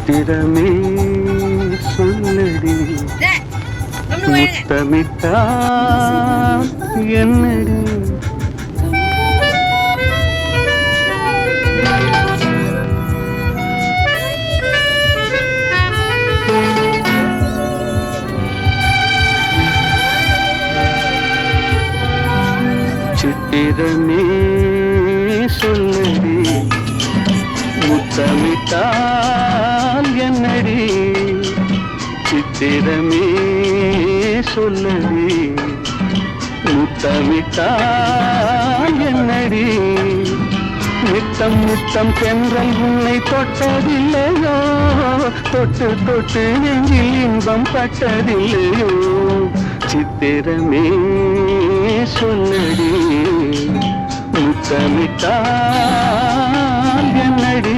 சித்திரமே சொல்லடி முத்தமிட்டா என்னடி சித்திரமே சொல்லடி முத்தமிட்டால் என்னடி சித்திரமே சொல்லடி முத்தமிட்டால் என்னடி நித்தம் நித்தம் தென்றல் உன்னை தொட்டதில்லையோ தொட்டு தொட்டு நெஞ்சில் இன்பம் பட்டதில்லையோ சித்திரமே சொல்லடி முத்தமிட்டால் என்னடி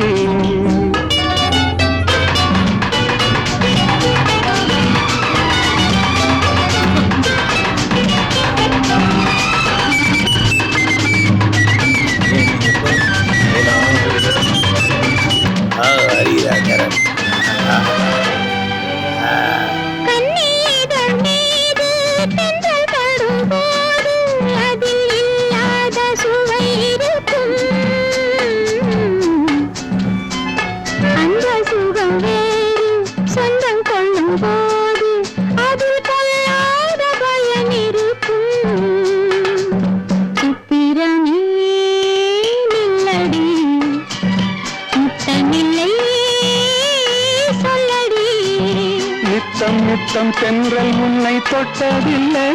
நித்தம் நித்தம் தென்றல் உன்னை தொட்டதில்லை